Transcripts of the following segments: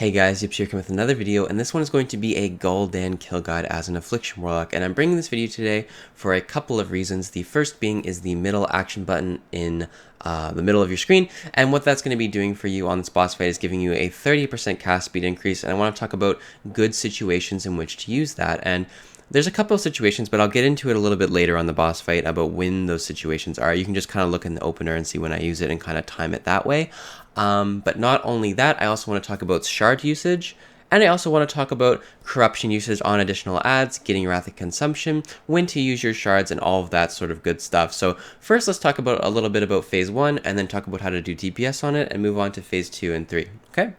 Hey guys, Yips here with another video, and this one is going to be a Gul'dan kill guide as an Affliction Warlock, and I'm bringing this video today for a couple of reasons. The first being is the middle action button in the middle of your screen, and what that's going to be doing for you on this boss fight is giving you a 30% cast speed increase, and I want to talk about good situations in which to use that. And there's a couple of situations, but I'll get into it a little bit later on the boss fight about when those situations are. You can just kind of look in the opener and see when I use it and kind of time it that way. But not only that, I also want to talk about shard usage, and I also want to talk about corruption usage on additional ads, getting Wrath of Consumption, when to use your shards, and all of that sort of good stuff. So first, let's talk about a little bit about phase 1, and then talk about how to do DPS on it, and move on to phase 2 and 3, okay?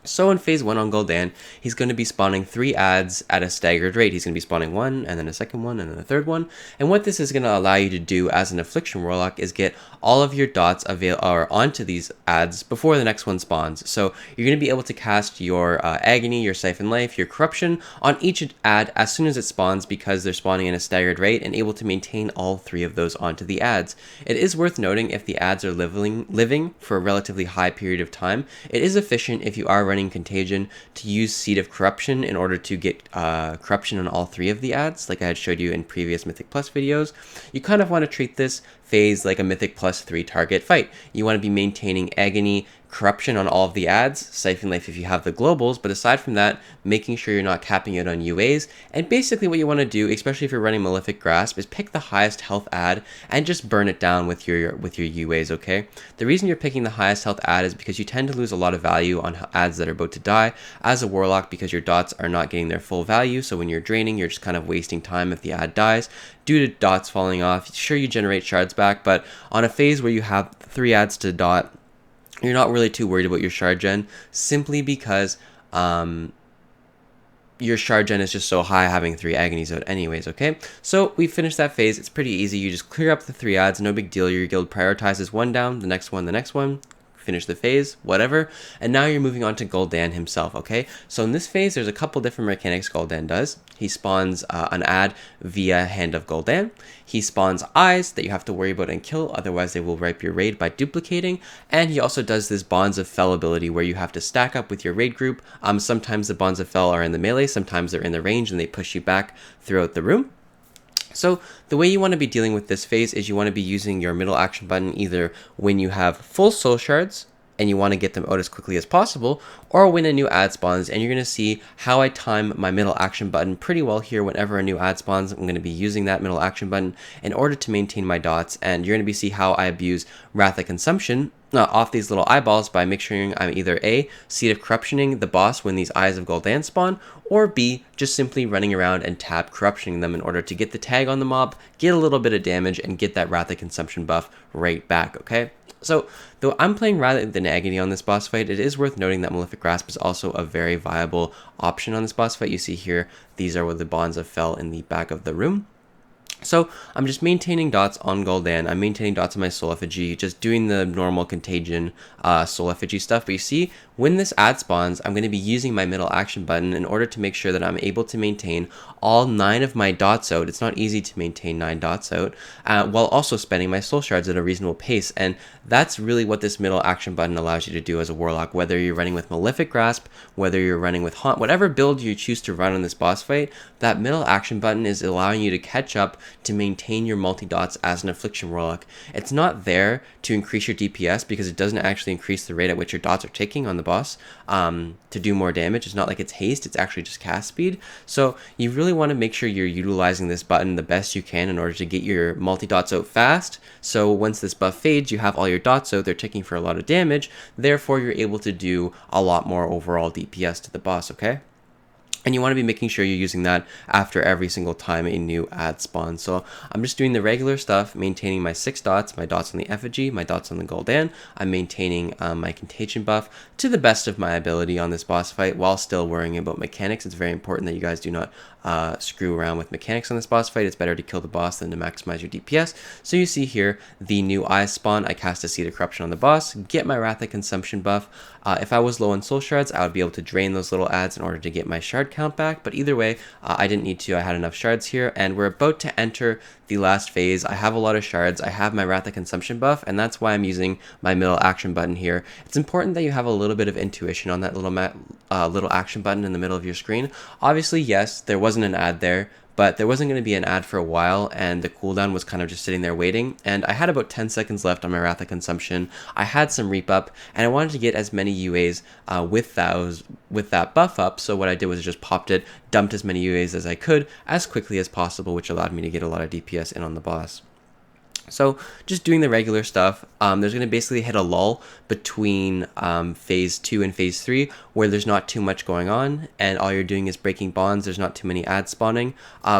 So in phase 1 on Gul'dan, he's going to be spawning 3 ads at a staggered rate. He's going to be spawning one, and then a second one, and then a third one. And what this is going to allow you to do as an Affliction Warlock is get all of your dots onto these ads before the next one spawns. So you're going to be able to cast your Agony, your Siphon Life, your Corruption on each ad as soon as it spawns, because they're spawning in a staggered rate, and able to maintain all 3 of those onto the ads. It is worth noting, if the ads are living for a relatively high period of time, it is efficient if you are running Contagion to use Seed of Corruption in order to get corruption on all 3 of the ads, like I had showed you in previous Mythic Plus videos. You kind of want to treat this phase like a Mythic Plus 3 target fight. You want to be maintaining Agony, Corruption on all of the ads, Siphon Life if you have the globals, but aside from that, making sure you're not capping it on UAs. And basically what you want to do, especially if you're running Malefic Grasp, is pick the highest health ad and just burn it down with your UAs, okay? The reason you're picking the highest health ad is because you tend to lose a lot of value on ads that are about to die as a Warlock, because your dots are not getting their full value. So when you're draining, you're just kind of wasting time if the ad dies due to dots falling off. Sure, you generate shards back, but on a phase where you have 3 ads to dot, you're not really too worried about your shard gen, simply because your shard gen is just so high, having 3 agonies out anyways, okay? So we finished that phase. It's pretty easy. You just clear up the 3 ads, no big deal. Your guild prioritizes one down, the next one, finish the phase, whatever. And now you're moving on to Gul'dan himself, okay? So in this phase, there's a couple different mechanics Gul'dan does. He spawns an ad via Hand of Gul'dan. He spawns eyes that you have to worry about and kill, otherwise they will wipe your raid by duplicating. And he also does this Bonds of Fel ability where you have to stack up with your raid group. Sometimes the Bonds of Fel are in the melee, sometimes they're in the range, and they push you back throughout the room. So the way you want to be dealing with this phase is you want to be using your middle action button either when you have full soul shards and you want to get them out as quickly as possible, or when a new ad spawns. And you're going to see how I time my middle action button pretty well here. Whenever a new ad spawns, I'm going to be using that middle action button in order to maintain my dots. And you're going to be see how I abuse Wrath of Consumption off these little eyeballs by making sure I'm either A, Seed of Corruptioning the boss when these Eyes of Gul'dan spawn, or B, just simply running around and tab Corruptioning them in order to get the tag on the mob, get a little bit of damage, and get that Wrath of Consumption buff right back, okay? So, though I'm playing rather than Agony on this boss fight, it is worth noting that Malefic Grasp is also a very viable option on this boss fight. You see here, these are where the Bonds of Fel in the back of the room. So I'm just maintaining dots on Gul'dan. I'm maintaining dots on my Soul Effigy, just doing the normal Contagion Soul Effigy stuff. But you see, when this ad spawns, I'm going to be using my middle action button in order to make sure that I'm able to maintain all 9 of my dots out. It's not easy to maintain 9 dots out, while also spending my soul shards at a reasonable pace. And that's really what this middle action button allows you to do as a Warlock, whether you're running with Malefic Grasp, whether you're running with Haunt, whatever build you choose to run on this boss fight, that middle action button is allowing you to catch up to maintain your multi-dots as an Affliction Warlock. It's not there to increase your DPS, because it doesn't actually increase the rate at which your dots are ticking on the boss to do more damage. It's not like it's haste, it's actually just cast speed. So you really want to make sure you're utilizing this button the best you can in order to get your multi-dots out fast. So once this buff fades, you have all your dots out, they're ticking for a lot of damage, therefore you're able to do a lot more overall DPS to the boss, okay? And you want to be making sure you're using that after every single time a new ad spawns. So I'm just doing the regular stuff, maintaining my 6 dots, my dots on the Effigy, my dots on the Gul'dan. I'm maintaining my Contagion buff to the best of my ability on this boss fight while still worrying about mechanics. It's very important that you guys do not screw around with mechanics on this boss fight. It's better to kill the boss than to maximize your DPS. So you see here, the new eyes spawn. I cast a Seed of Corruption on the boss, get my Wrath of Consumption buff. If I was low on soul shards, I would be able to drain those little ads in order to get my shard count back, but either way, I didn't need to. I had enough shards here, and we're about to enter the last phase. I have a lot of shards, I have my Wrath of Consumption buff, and that's why I'm using my middle action button here. It's important that you have a little bit of intuition on that little little action button in the middle of your screen. Obviously, yes, there wasn't an ad there, but there wasn't going to be an ad for a while, and the cooldown was kind of just sitting there waiting, and I had about 10 seconds left on my Wrath of Consumption. I had some Reap up, and I wanted to get as many UAs with that buff up, so what I did was just popped it, dumped as many UAs as I could, as quickly as possible, which allowed me to get a lot of DPS in on the boss. So just doing the regular stuff, there's going to basically hit a lull between phase 2 and phase 3 where there's not too much going on and all you're doing is breaking bonds. There's not too many ads spawning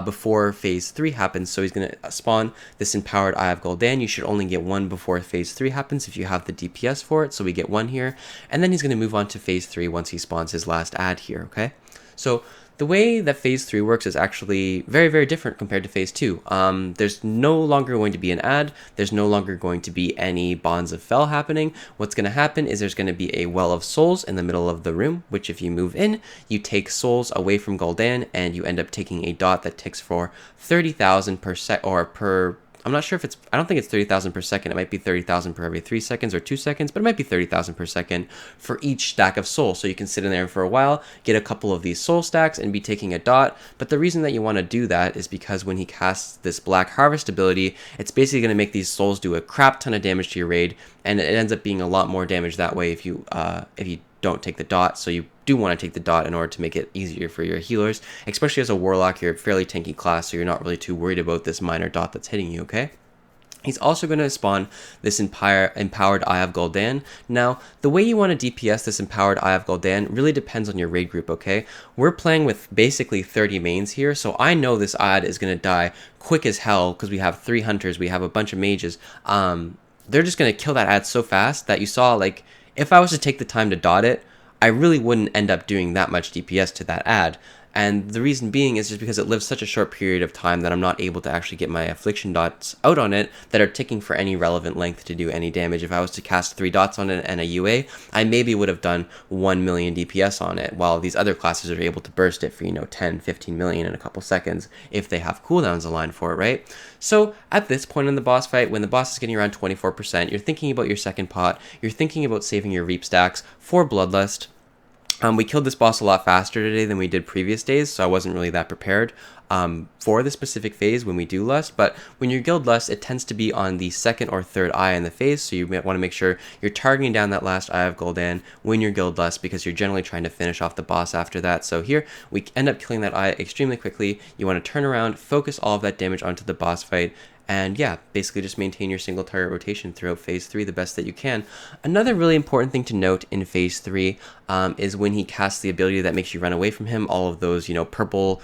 before phase 3 happens. So he's going to spawn this empowered Eye of Gul'dan. You should only get one before phase 3 happens if you have the DPS for it. So we get one here, and then he's going to move on to phase 3 once he spawns his last ad here, okay? So the way that phase 3 works is actually very, very different compared to phase 2. There's no longer going to be an ad. There's no longer going to be any Bonds of Fel happening. What's going to happen is there's going to be a Well of Souls in the middle of the room, which if you move in, you take souls away from Gul'dan, and you end up taking a dot that ticks for 30,000 per sec, or per... I'm not sure if it's, I don't think it's 30,000 per second. It might be 30,000 per every 3 seconds or 2 seconds, but it might be 30,000 per second for each stack of souls. So you can sit in there for a while, get a couple of these soul stacks and be taking a dot. But the reason that you want to do that is because when he casts this Black Harvest ability, it's basically going to make these souls do a crap ton of damage to your raid, and it ends up being a lot more damage that way if you don't take the dot. So you do want to take the dot in order to make it easier for your healers, especially as a warlock. You're a fairly tanky class, so you're not really too worried about this minor dot that's hitting you, okay? He's also going to spawn this empowered Eye of Gul'dan. Now, the way you want to DPS this empowered Eye of Gul'dan really depends on your raid group, okay? We're playing with basically 30 mains here, so I know this ad is going to die quick as hell because we have 3 hunters, we have a bunch of mages. They're just going to kill that ad so fast that you saw, like, if I was to take the time to dot it, I really wouldn't end up doing that much DPS to that ad. And the reason being is just because it lives such a short period of time that I'm not able to actually get my Affliction dots out on it that are ticking for any relevant length to do any damage. If I was to cast 3 dots on it and a UA, I maybe would have done 1 million DPS on it, while these other classes are able to burst it for, 10, 15 million in a couple seconds if they have cooldowns aligned for it, right? So at this point in the boss fight, when the boss is getting around 24%, you're thinking about your second pot, you're thinking about saving your Reap stacks for Bloodlust. We killed this boss a lot faster today than we did previous days, so I wasn't really that prepared for the specific phase when we do Lust. But when you guild Lust, it tends to be on the second or third eye in the phase, so you want to make sure you're targeting down that last Eye of Gul'dan when you're guild Lust, because you're generally trying to finish off the boss after that. So here, we end up killing that eye extremely quickly. You want to turn around, focus all of that damage onto the boss fight, and yeah, basically just maintain your single target rotation throughout phase 3 the best that you can. Another really important thing to note in phase 3 is when he casts the ability that makes you run away from him, all of those, purple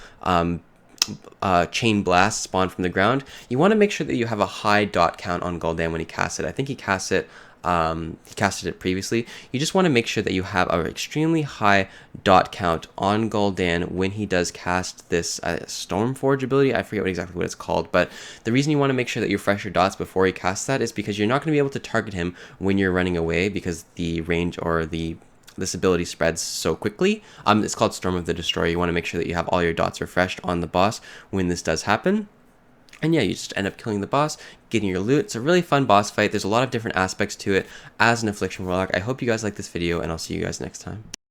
chain blasts spawn from the ground. You want to make sure that you have a high dot count on Gul'dan when he casts it. I think he casted it previously. You just want to make sure that you have an extremely high dot count on Gul'dan when he does cast this Stormforge ability. I forget exactly what it's called, but the reason you want to make sure that you refresh your dots before he casts that is because you're not going to be able to target him when you're running away, because the range or this ability spreads so quickly. It's called Storm of the Destroyer. You want to make sure that you have all your dots refreshed on the boss when this does happen. And yeah, you just end up killing the boss, getting your loot. It's a really fun boss fight. There's a lot of different aspects to it as an Affliction Warlock. I hope you guys like this video, and I'll see you guys next time.